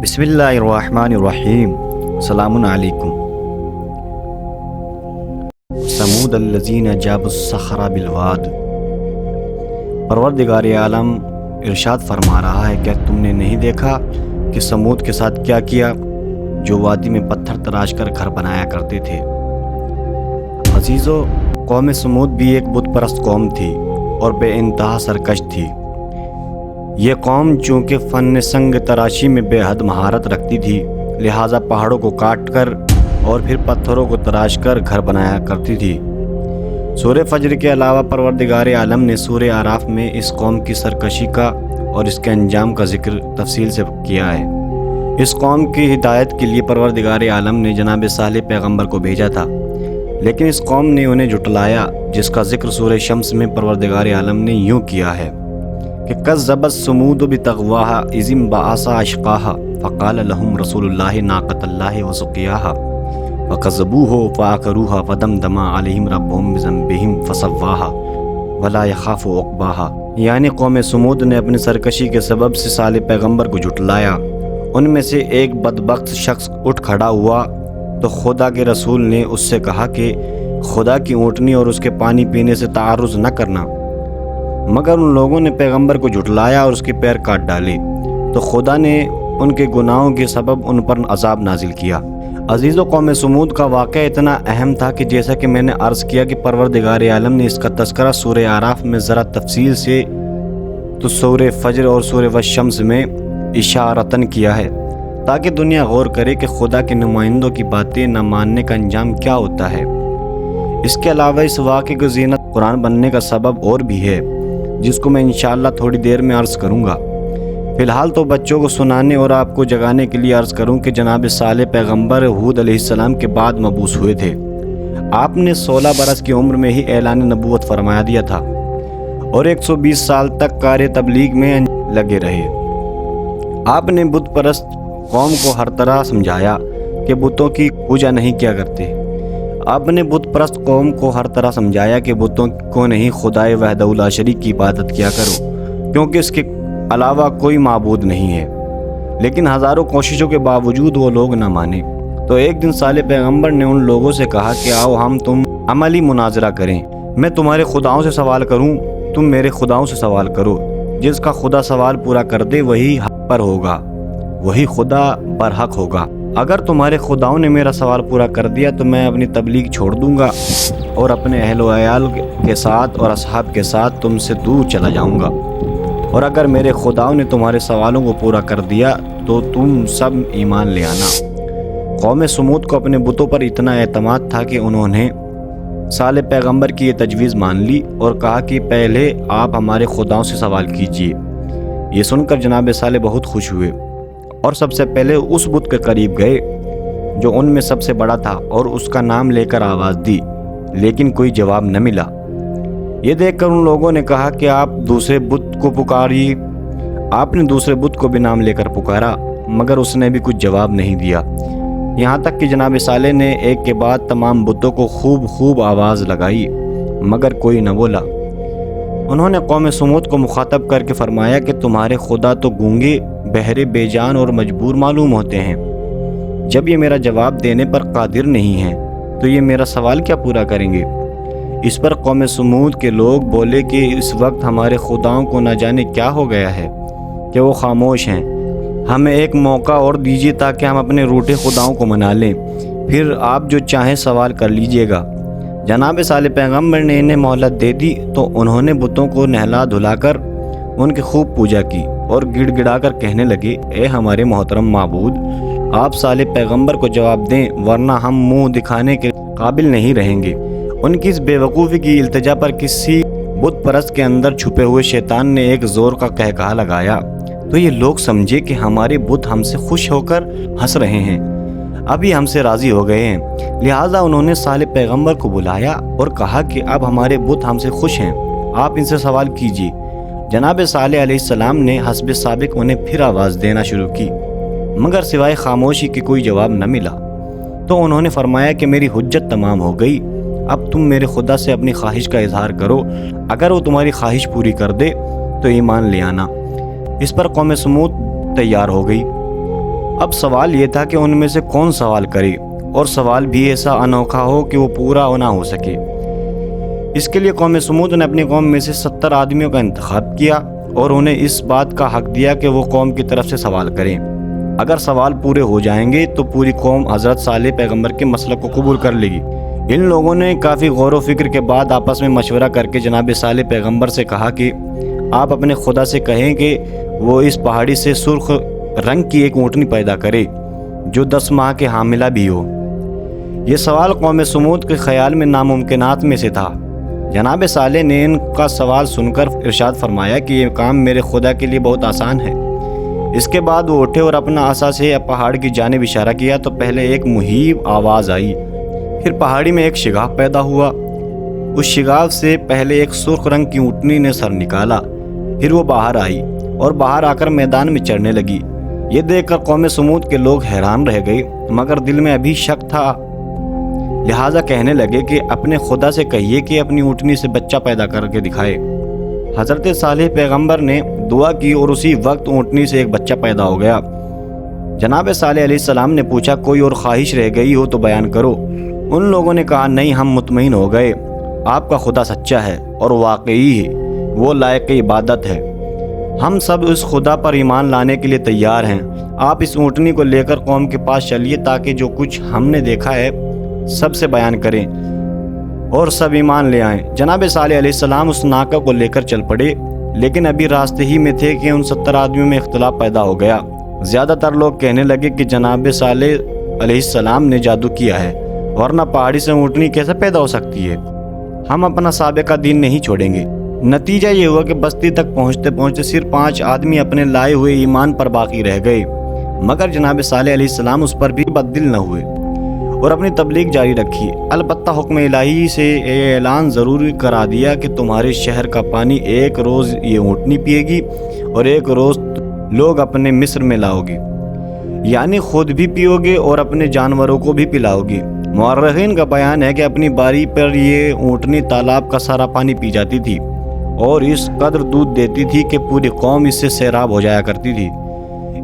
بسم اللہ الرحمن الرحیم۔ السلام علیکم۔ ثمود الذین جابوا الصخر بالواد۔ پروردگار عالم ارشاد فرما رہا ہے، کیا تم نے نہیں دیکھا کہ ثمود کے ساتھ کیا کیا، جو وادی میں پتھر تراش کر گھر بنایا کرتے تھے۔ عزیزو، قوم ثمود بھی ایک بت پرست قوم تھی اور بے انتہا سرکش تھی۔ یہ قوم چونکہ فن سنگ تراشی میں بے حد مہارت رکھتی تھی، لہٰذا پہاڑوں کو کاٹ کر اور پھر پتھروں کو تراش کر گھر بنایا کرتی تھی۔ سورہ فجر کے علاوہ پروردگار عالم نے سورہ اعراف میں اس قوم کی سرکشی کا اور اس کے انجام کا ذکر تفصیل سے کیا ہے۔ اس قوم کی ہدایت کے لیے پروردگار عالم نے جناب صالح پیغمبر کو بھیجا تھا، لیکن اس قوم نے انہیں جھٹلایا، جس کا ذکر سورہ شمس میں پروردگار عالم نے یوں کیا ہے کہ کذبت ثمود بطغواها اذ انبعث اشقاها فقال لهم رسول الله ناقة الله وسقياها فكذبوه فعقروها فدمدم عليهم ربهم بذنبهم فسواها ولا يخاف عقباها۔ یعنی قوم ثمود نے اپنی سرکشی کے سبب سے صالح پیغمبر کو جھٹلایا۔ ان میں سے ایک بدبخت شخص اٹھ کھڑا ہوا تو خدا کے رسول نے اس سے کہا کہ خدا کی اونٹنی اور اس کے پانی پینے سے تعرض نہ کرنا، مگر ان لوگوں نے پیغمبر کو جھٹلایا اور اس کے پیر کاٹ ڈالے، تو خدا نے ان کے گناہوں کے سبب ان پر عذاب نازل کیا۔ عزیزو، قوم ثمود کا واقعہ اتنا اہم تھا کہ جیسا کہ میں نے عرض کیا کہ پروردگار عالم نے اس کا تذکرہ سورہ اعراف میں ذرا تفصیل سے تو سورہ فجر اور سورہ والشمس میں اشارتاً کیا ہے، تاکہ دنیا غور کرے کہ خدا کے نمائندوں کی باتیں نہ ماننے کا انجام کیا ہوتا ہے۔ اس کے علاوہ اس واقعے کو زینت قرآن بننے کا سبب اور بھی ہے، جس کو میں انشاءاللہ تھوڑی دیر میں عرض کروں گا۔ فی الحال تو بچوں کو سنانے اور آپ کو جگانے کے لیے عرض کروں کہ جناب صالح پیغمبر ہود علیہ السلام کے بعد مبعوث ہوئے تھے۔ آپ نے 16 برس کی عمر میں ہی اعلان نبوت فرمایا دیا تھا اور 120 سال تک کار تبلیغ میں لگے رہے۔ آپ نے بت پرست قوم کو ہر طرح سمجھایا کہ بتوں کی پوجا نہیں کیا کرتے۔ آپ نے بت پرست قوم کو ہر طرح سمجھایا کہ بتوں کو نہیں، خدائے وحدہ لا شریک کی عبادت کیا کرو، کیونکہ اس کے علاوہ کوئی معبود نہیں ہے۔ لیکن ہزاروں کوششوں کے باوجود وہ لوگ نہ مانے، تو ایک دن صالح پیغمبر نے ان لوگوں سے کہا کہ آؤ ہم تم عملی مناظرہ کریں، میں تمہارے خداؤں سے سوال کروں، تم میرے خداؤں سے سوال کرو۔ جس کا خدا سوال پورا کر دے وہی حق پر ہوگا، وہی خدا برحق ہوگا۔ اگر تمہارے خداؤں نے میرا سوال پورا کر دیا تو میں اپنی تبلیغ چھوڑ دوں گا اور اپنے اہل و عیال کے ساتھ اور اصحاب کے ساتھ تم سے دور چلا جاؤں گا، اور اگر میرے خداؤں نے تمہارے سوالوں کو پورا کر دیا تو تم سب ایمان لے آنا۔ قوم ثمود کو اپنے بتوں پر اتنا اعتماد تھا کہ انہوں نے صالح پیغمبر کی یہ تجویز مان لی اور کہا کہ پہلے آپ ہمارے خداؤں سے سوال کیجئے۔ یہ سن کر جناب صالح بہت خوش ہوئے اور سب سے پہلے اس بت کے قریب گئے جو ان میں سب سے بڑا تھا اور اس کا نام لے کر آواز دی، لیکن کوئی جواب نہ ملا۔ یہ دیکھ کر ان لوگوں نے کہا کہ آپ دوسرے بت کو پکاریے۔ آپ نے دوسرے بت کو بھی نام لے کر پکارا، مگر اس نے بھی کچھ جواب نہیں دیا، یہاں تک کہ جناب صالح نے ایک کے بعد تمام بتوں کو خوب آواز لگائی، مگر کوئی نہ بولا۔ انہوں نے قوم ثمود کو مخاطب کر کے فرمایا کہ تمہارے خدا تو گونگے، بہرے، بے جان اور مجبور معلوم ہوتے ہیں۔ جب یہ میرا جواب دینے پر قادر نہیں ہیں تو یہ میرا سوال کیا پورا کریں گے؟ اس پر قوم ثمود کے لوگ بولے کہ اس وقت ہمارے خداؤں کو نہ جانے کیا ہو گیا ہے کہ وہ خاموش ہیں، ہمیں ایک موقع اور دیجیے تاکہ ہم اپنے روٹے خداؤں کو منا لیں، پھر آپ جو چاہیں سوال کر لیجئے گا۔ جناب صالح پیغمبر نے انہیں مہلت دے دی تو انہوں نے بتوں کو نہلا دھلا کر ان کی خوب پوجا کی اور گڑ گڑا کر کہنے لگے، اے ہمارے محترم معبود، آپ صالح پیغمبر کو جواب دیں ورنہ ہم منہ دکھانے کے قابل نہیں رہیں گے۔ ان کی اس بے وقوفی کی التجا پر کسی بت پرست کے اندر چھپے ہوئے شیطان نے ایک زور کا قہقہا لگایا تو یہ لوگ سمجھے کہ ہمارے بت ہم سے خوش ہو کر ہنس رہے ہیں، ابھی ہم سے راضی ہو گئے ہیں۔ لہٰذا انہوں نے صالح پیغمبر کو بلایا اور کہا کہ اب ہمارے بت ہم سے خوش ہیں، آپ ان سے سوال کیجیے۔ جناب صالح علیہ السلام نے حسب سابق انہیں پھر آواز دینا شروع کی، مگر سوائے خاموشی کے کوئی جواب نہ ملا۔ تو انہوں نے فرمایا کہ میری حجت تمام ہو گئی، اب تم میرے خدا سے اپنی خواہش کا اظہار کرو، اگر وہ تمہاری خواہش پوری کر دے تو ایمان لے آنا۔ اس پر قوم ثمود تیار ہو گئی۔ اب سوال یہ تھا کہ ان میں سے کون سوال کرے اور سوال بھی ایسا انوکھا ہو کہ وہ پورا نہ ہو سکے۔ اس کے لیے قوم سمود نے اپنی قوم میں سے 70 آدمیوں کا انتخاب کیا اور انہیں اس بات کا حق دیا کہ وہ قوم کی طرف سے سوال کریں۔ اگر سوال پورے ہو جائیں گے تو پوری قوم حضرت صالح پیغمبر کے مسلک کو قبول کر لے گی۔ ان لوگوں نے کافی غور و فکر کے بعد آپس میں مشورہ کر کے جناب صالح پیغمبر سے کہا کہ آپ اپنے خدا سے کہیں کہ وہ اس پہاڑی سے سرخ رنگ کی ایک اونٹنی پیدا کرے جو 10 ماہ کے حاملہ بھی ہو۔ یہ سوال قوم سمود کے خیال میں ناممکنات میں سے تھا۔ جناب صالح نے ان کا سوال سن کر ارشاد فرمایا کہ یہ کام میرے خدا کے لیے بہت آسان ہے۔ اس کے بعد وہ اٹھے اور اپنا عصا سے پہاڑ کی جانب اشارہ کیا تو پہلے ایک مہیب آواز آئی، پھر پہاڑی میں ایک شگاف پیدا ہوا۔ اس شگاف سے پہلے ایک سرخ رنگ کی اونٹنی نے سر نکالا، پھر وہ باہر آئی اور باہر آ کر میدان میں چڑھنے لگی۔ یہ دیکھ کر قوم سمود کے لوگ حیران رہ گئے، مگر دل میں ابھی شک تھا، لہٰذا کہنے لگے کہ اپنے خدا سے کہیے کہ اپنی اونٹنی سے بچہ پیدا کر کے دکھائے۔ حضرت صالح پیغمبر نے دعا کی اور اسی وقت اونٹنی سے ایک بچہ پیدا ہو گیا۔ جناب صالح علیہ السلام نے پوچھا کوئی اور خواہش رہ گئی ہو تو بیان کرو۔ ان لوگوں نے کہا نہیں، ہم مطمئن ہو گئے، آپ کا خدا سچا ہے اور واقعی ہے، وہ لائق عبادت ہے، ہم سب اس خدا پر ایمان لانے کے لیے تیار ہیں۔ آپ اس اونٹنی کو لے کر قوم کے پاس چلیے تاکہ جو کچھ ہم نے دیکھا ہے سب سے بیان کریں اور سب ایمان لے آئیں۔ جناب صالح علیہ السلام اس ناقہ کو لے کر چل پڑے، لیکن ابھی راستے ہی میں تھے کہ ان 70 آدمیوں میں اختلاف پیدا ہو گیا۔ زیادہ تر لوگ کہنے لگے کہ جناب صالح علیہ السلام نے جادو کیا ہے، ورنہ پہاڑی سے اونٹنی کیسے پیدا ہو سکتی ہے؟ ہم اپنا سابقہ دین نہیں چھوڑیں گے۔ نتیجہ یہ ہوا کہ بستی تک پہنچتے پہنچتے صرف 5 آدمی اپنے لائے ہوئے ایمان پر باقی رہ گئے، مگر جناب صالح علیہ السلام اس پر بھی بددل نہ ہوئے اور اپنی تبلیغ جاری رکھی۔ البتہ حکم الہی سے یہ اعلان ضروری کرا دیا کہ تمہارے شہر کا پانی ایک روز یہ اونٹنی پیے گی اور ایک روز لوگ اپنے مصر میں لاؤ گے، یعنی خود بھی پیو گے اور اپنے جانوروں کو بھی پلاؤ گے۔ مورخین کا بیان ہے کہ اپنی باری پر یہ اونٹنی تالاب کا سارا پانی پی جاتی تھی اور اس قدر دودھ دیتی تھی کہ پوری قوم اس سے سیراب ہو جایا کرتی تھی۔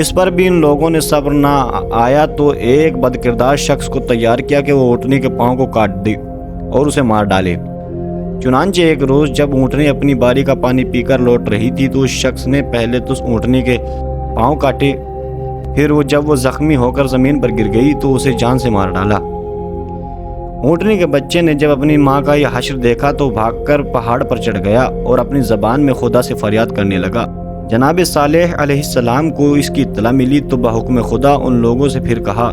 اس پر بھی ان لوگوں نے صبر نہ آیا تو ایک بدکردار شخص کو تیار کیا کہ وہ اونٹنی کے پاؤں کو کاٹ دے اور اسے مار ڈالے۔ چنانچہ ایک روز جب اونٹنی اپنی باری کا پانی پی کر لوٹ رہی تھی تو اس شخص نے پہلے تو اس اونٹنی کے پاؤں کاٹے، پھر جب وہ زخمی ہو کر زمین پر گر گئی تو اسے جان سے مار ڈالا۔ اونٹنی کے بچے نے جب اپنی ماں کا یہ حشر دیکھا تو بھاگ کر پہاڑ پر چڑھ گیا اور اپنی زبان میں خدا سے فریاد کرنے لگا۔ جناب صالح علیہ السلام کو اس کی اطلاع ملی تو بحکم خدا ان لوگوں سے پھر کہا،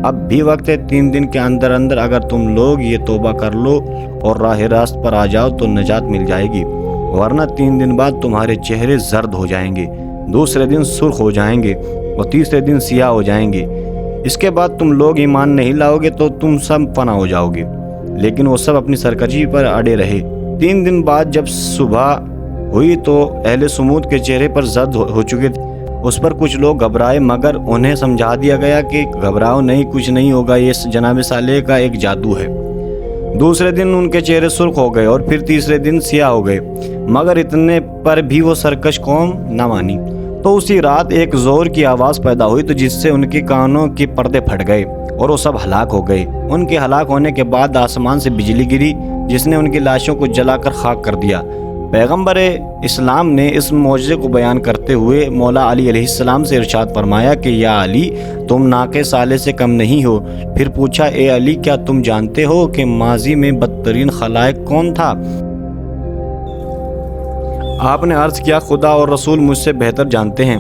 اب بھی وقت ہے، 3 دن کے اندر اندر اگر تم لوگ یہ توبہ کر لو اور راہ راست پر آ جاؤ تو نجات مل جائے گی، ورنہ 3 دن بعد تمہارے چہرے زرد ہو جائیں گے، دوسرے دن سرخ ہو جائیں گے اور تیسرے دن سیاہ ہو جائیں گے۔ اس کے بعد تم لوگ ایمان نہیں لاؤ گے تو تم سب فنا ہو جاؤ گے۔ لیکن وہ سب اپنی سرکشی پر اڑے رہے۔ 3 دن بعد جب صبح ہوئی تو اہل سمود کے چہرے پر زرد ہو چکے تھے۔ اس پر کچھ لوگ گھبرائے، مگر انہیں سمجھا دیا گیا کہ گھبراؤ نہیں، کچھ نہیں ہوگا، یہ جناب صالح کا ایک جادو ہے۔ دوسرے دن ان کے چہرے سرخ ہو گئے اور پھر تیسرے دن سیاہ ہو گئے، مگر اتنے پر بھی وہ سرکش قوم نہ مانی۔ تو اسی رات ایک زور کی آواز پیدا ہوئی تو جس سے ان کے کانوں کے پردے پھٹ گئے اور وہ سب ہلاک ہو گئے۔ ان کے ہلاک ہونے کے بعد آسمان سے بجلی گری جس نے ان کی لاشوں کو جلا کر خاک کر دیا۔ پیغمبر اسلام نے اس معجزے کو بیان کرتے ہوئے مولا علی علیہ السلام سے ارشاد فرمایا کہ یا علی، تم ناقہ صالح سے کم نہیں ہو۔ پھر پوچھا، اے علی، کیا تم جانتے ہو کہ ماضی میں بدترین خلائق کون تھا؟ آپ نے عرض کیا، خدا اور رسول مجھ سے بہتر جانتے ہیں۔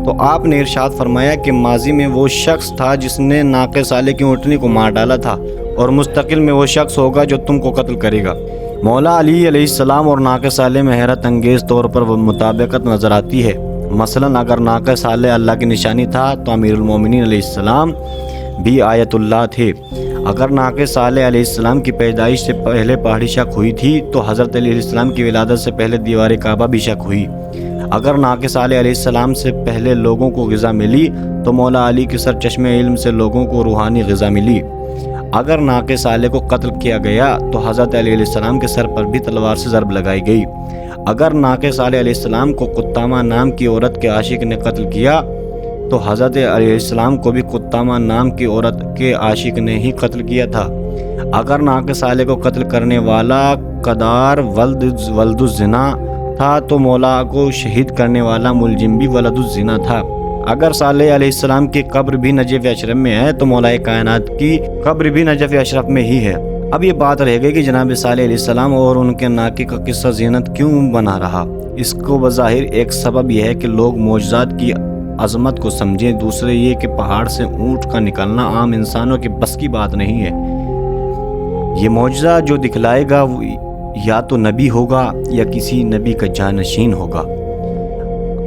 تو آپ نے ارشاد فرمایا کہ ماضی میں وہ شخص تھا جس نے ناقہ صالح کی اونٹنی کو مار ڈالا تھا، اور مستقل میں وہ شخص ہوگا جو تم کو قتل کرے گا۔ مولا علی علیہ السلام اور ناقہ صالح میں حیرت انگیز طور پر وہ مطابقت نظر آتی ہے۔ مثلا اگر ناقہ صالح اللہ کی نشانی تھا تو امیر المومنین علیہ السلام بھی آیت اللہ تھے۔ اگر ناقہ صالح علیہ السلام کی پیدائش سے پہلے پہاڑی شک ہوئی تھی تو حضرت علی علیہ السلام کی ولادت سے پہلے دیوار کعبہ بھی شک ہوئی۔ اگر ناقہ صالح علیہ السلام سے پہلے لوگوں کو غذا ملی تو مولا علی کے سر چشمے علم سے لوگوں کو روحانی غذا ملی۔ اگر ناقہ صالح کو قتل کیا گیا تو حضرت علی علیہ السلام کے سر پر بھی تلوار سے ضرب لگائی گئی۔ اگر ناقہ صالح علیہ السلام کو قطامہ نام کی عورت کے عاشق نے قتل کیا تو حضرت علیہ السلام کو بھی قطامہ نام کی عورت کے عاشق نے ہی قتل کیا تھا۔ اگر ناقہ صالح کو قتل کرنے والا قدار ولد الزنا تھا تو مولا کو شہید کرنے والا ملزم بھی ولد الزنا تھا۔ اگر صالح علیہ السلام کی قبر بھی نجف اشرف میں ہے تو مولا کائنات کی قبر بھی نجف اشرف میں ہی ہے۔ اب یہ بات رہ گئی کہ جناب صالح علیہ السلام اور ان کے ناقے کا قصہ زینت کیوں بنا رہا۔ اس کو بظاہر ایک سبب یہ ہے کہ لوگ معجزات کی عظمت کو سمجھیں، دوسرے یہ کہ پہاڑ سے اونٹ کا نکلنا عام انسانوں کی بس کی بات نہیں ہے۔ یہ معجزہ جو دکھلائے گا وہ یا تو نبی ہوگا یا کسی نبی کا جانشین ہوگا۔